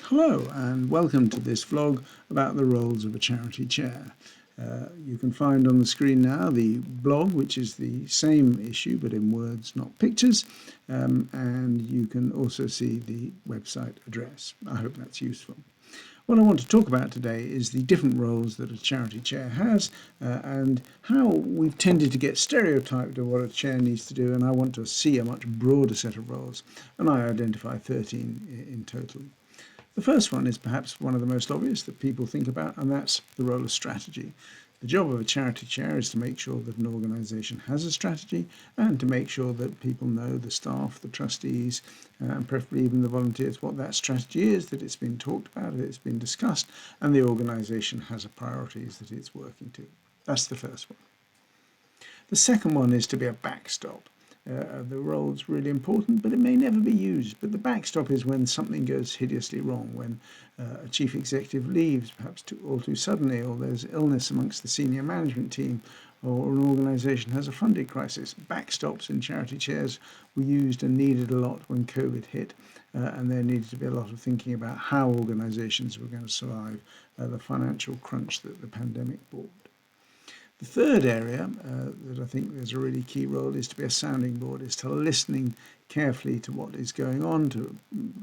Hello and welcome to this vlog about the roles of a charity chair. You can find on the screen now the blog, which is the same issue but in words, not pictures, and you can also see the website address. I hope that's useful. What I want to talk about today is the different roles that a charity chair has and how we've tended to get stereotyped of what a chair needs to do, and I want to see a much broader set of roles, and I identify 13 in total. The first one is perhaps one of the most obvious that people think about, and that's the role of strategy. The job of a charity chair is to make sure that an organisation has a strategy and to make sure that people know, the staff, the trustees, and preferably even the volunteers, what that strategy is, that it's been talked about, that it's been discussed, and the organisation has a priorities that it's working to. That's the first one. The second one is to be a backstop. The role's really important, but it may never be used. But the backstop is when something goes hideously wrong, when a chief executive leaves, perhaps all too suddenly, or there's illness amongst the senior management team, or an organisation has a funding crisis. Backstops in charity chairs were used and needed a lot when COVID hit, and there needed to be a lot of thinking about how organisations were going to survive the financial crunch that the pandemic brought. The third area that I think there's a really key role is to be a sounding board, is to listening carefully to what is going on, to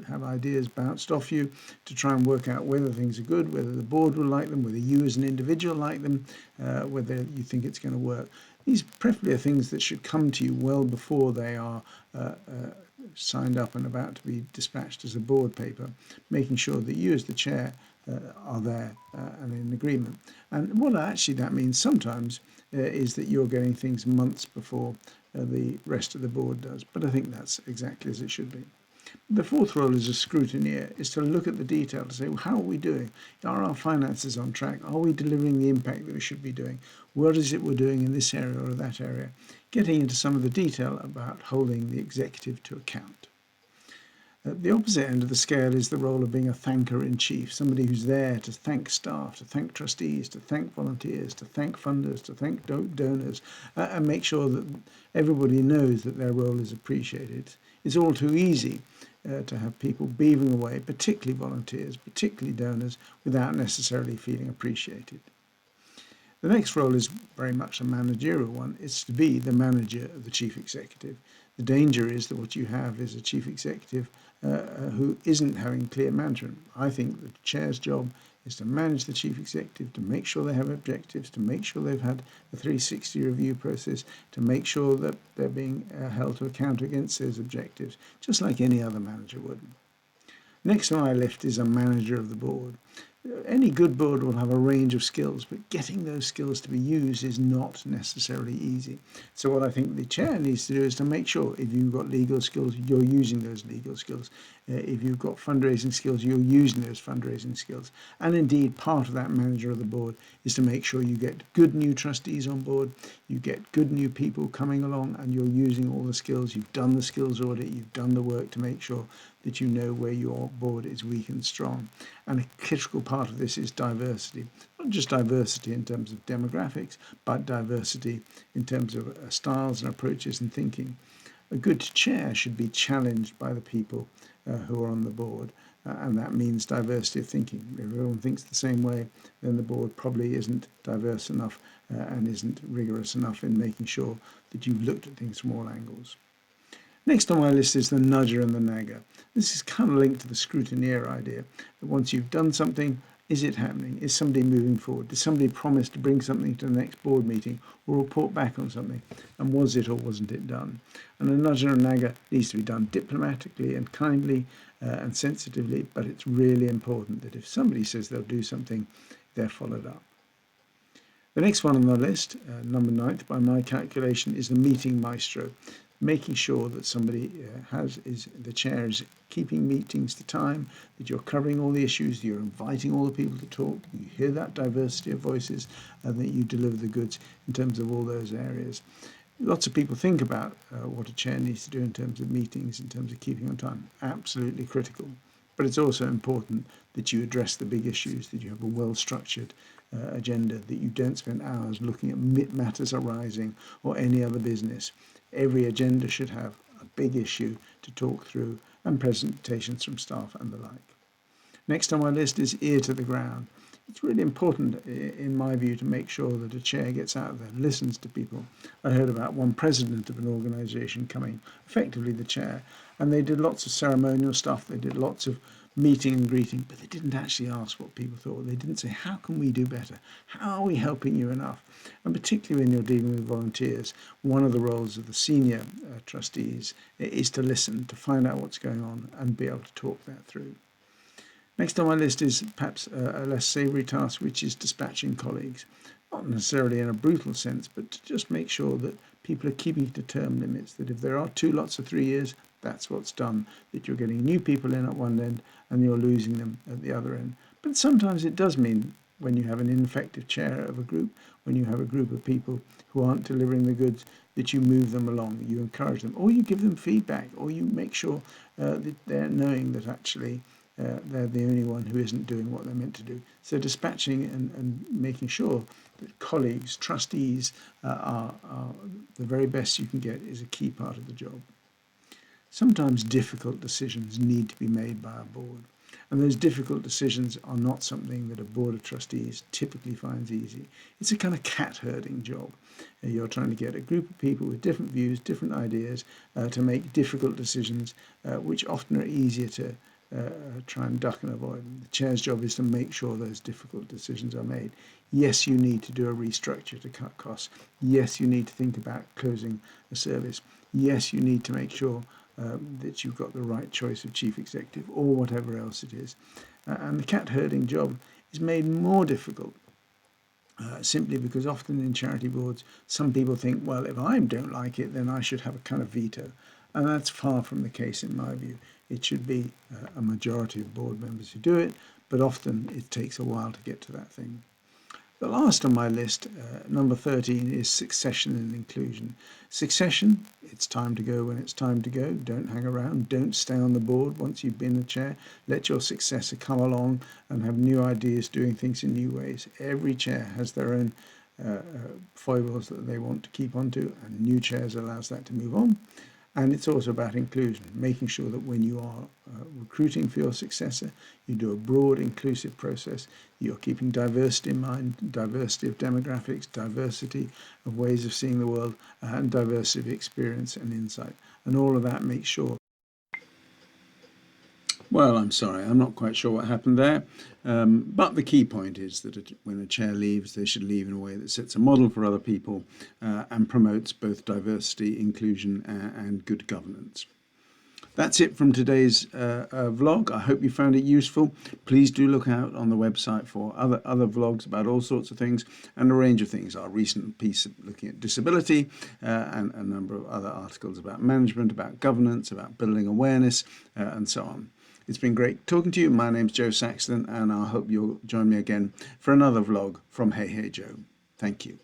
have ideas bounced off you, to try and work out whether things are good, whether the board will like them, whether you as an individual like them, whether you think it's going to work. These preferably are things that should come to you well before they are signed up and about to be dispatched as a board paper, making sure that you as the chair are there and in agreement. And what actually that means sometimes is that you're getting things months before the rest of the board does. But I think that's exactly as it should be. The fourth role as a scrutineer is to look at the detail, to say, well, how are we doing? Are our finances on track? Are we delivering the impact that we should be doing? What is it we're doing in this area or that area? Getting into some of the detail about holding the executive to account. At the opposite end of the scale is the role of being a thanker-in-chief, somebody who's there to thank staff, to thank trustees, to thank volunteers, to thank funders, to thank donors, and make sure that everybody knows that their role is appreciated. It's all too easy to have people beavering away, particularly volunteers, particularly donors, without necessarily feeling appreciated. The next role is very much a managerial one. It's to be the manager of the chief executive. The danger is that what you have is a chief executive who isn't having clear management. I think the chair's job is to manage the chief executive, to make sure they have objectives, to make sure they've had a 360 review process, to make sure that they're being held to account against those objectives, just like any other manager would. Next on my list is a manager of the board. Any good board will have a range of skills, but getting those skills to be used is not necessarily easy. So what I think the chair needs to do is to make sure if you've got legal skills, you're using those legal skills. If you've got fundraising skills, you're using those fundraising skills. And indeed, part of that manager of the board is to make sure you get good new trustees on board, you get good new people coming along, and you're using all the skills. You've done the skills audit, you've done the work to make sure that you know where your board is weak and strong. And a critical part of this is diversity. Not just diversity in terms of demographics, but diversity in terms of styles and approaches and thinking. A good chair should be challenged by the people who are on the board, and that means diversity of thinking. If everyone thinks the same way, then the board probably isn't diverse enough and isn't rigorous enough in making sure that you've looked at things from all angles. Next on my list is the nudger and the nagger. This is kind of linked to the scrutineer idea, that once you've done something, is it happening? Is somebody moving forward? Did somebody promise to bring something to the next board meeting or report back on something? And was it or wasn't it done? And a nudger and nagger needs to be done diplomatically and kindly and sensitively, but it's really important that if somebody says they'll do something, they're followed up. The next one on the list, number 9th by my calculation, is the meeting maestro. Making sure that somebody the chair is keeping meetings to time, that you're covering all the issues, you're inviting all the people to talk, you hear that diversity of voices, and that you deliver the goods in terms of all those areas. Lots of people think about what a chair needs to do in terms of meetings, in terms of keeping on time. Absolutely critical. But it's also important that you address the big issues, that you have a well-structured agenda, that you don't spend hours looking at matters arising or any other business. Every agenda should have a big issue to talk through and presentations from staff and the like. Next on my list is ear to the ground. It's really important, in my view, to make sure that a chair gets out there and listens to people. I heard about one president of an organisation coming, effectively the chair, and they did lots of ceremonial stuff, they did lots of meeting and greeting, but they didn't actually ask what people thought. They didn't say, how can we do better? How are we helping you enough? And particularly when you're dealing with volunteers, one of the roles of the senior trustees is to listen, to find out what's going on and be able to talk that through. Next on my list is perhaps a less savoury task, which is dispatching colleagues. Not necessarily in a brutal sense, but to just make sure that people are keeping to term limits, that if there are 2 lots of 3 years, that's what's done, that you're getting new people in at one end and you're losing them at the other end. But sometimes it does mean, when you have an ineffective chair of a group, when you have a group of people who aren't delivering the goods, that you move them along, you encourage them, or you give them feedback, or you make sure that they're knowing that actually they're the only one who isn't doing what they're meant to do. So dispatching and making sure that colleagues, trustees are the very best you can get is a key part of the job. Sometimes difficult decisions need to be made by a board, and those difficult decisions are not something that a board of trustees typically finds easy. It's a kind of cat herding job. You're trying to get a group of people with different views, different ideas to make difficult decisions, which often are easier to try and duck and avoid. The chair's job is to make sure those difficult decisions are made. Yes, you need to do a restructure to cut costs. Yes, you need to think about closing a service. Yes, you need to make sure that you've got the right choice of chief executive or whatever else it is. And the cat herding job is made more difficult simply because often in charity boards, some people think, well, if I don't like it, then I should have a kind of veto. And that's far from the case in my view. It should be a majority of board members who do it, but often it takes a while to get to that thing. The last on my list, number 13, is succession and inclusion. Succession, it's time to go when it's time to go. Don't hang around. Don't stay on the board once you've been a chair. Let your successor come along and have new ideas, doing things in new ways. Every chair has their own foibles that they want to keep onto, and new chairs allows that to move on. And it's also about inclusion, making sure that when you are recruiting for your successor, you do a broad, inclusive process. You're keeping diversity in mind, diversity of demographics, diversity of ways of seeing the world, and diversity of experience and insight. And all of that makes sure. Well, I'm sorry, I'm not quite sure what happened there. But the key point is that when a chair leaves, they should leave in a way that sets a model for other people and promotes both diversity, inclusion, and good governance. That's it from today's vlog. I hope you found it useful. Please do look out on the website for other vlogs about all sorts of things and a range of things. Our recent piece looking at disability and a number of other articles about management, about governance, about building awareness, and so on. It's been great talking to you. My name's Joe Saxton, and I hope you'll join me again for another vlog from Hey Hey Joe. Thank you.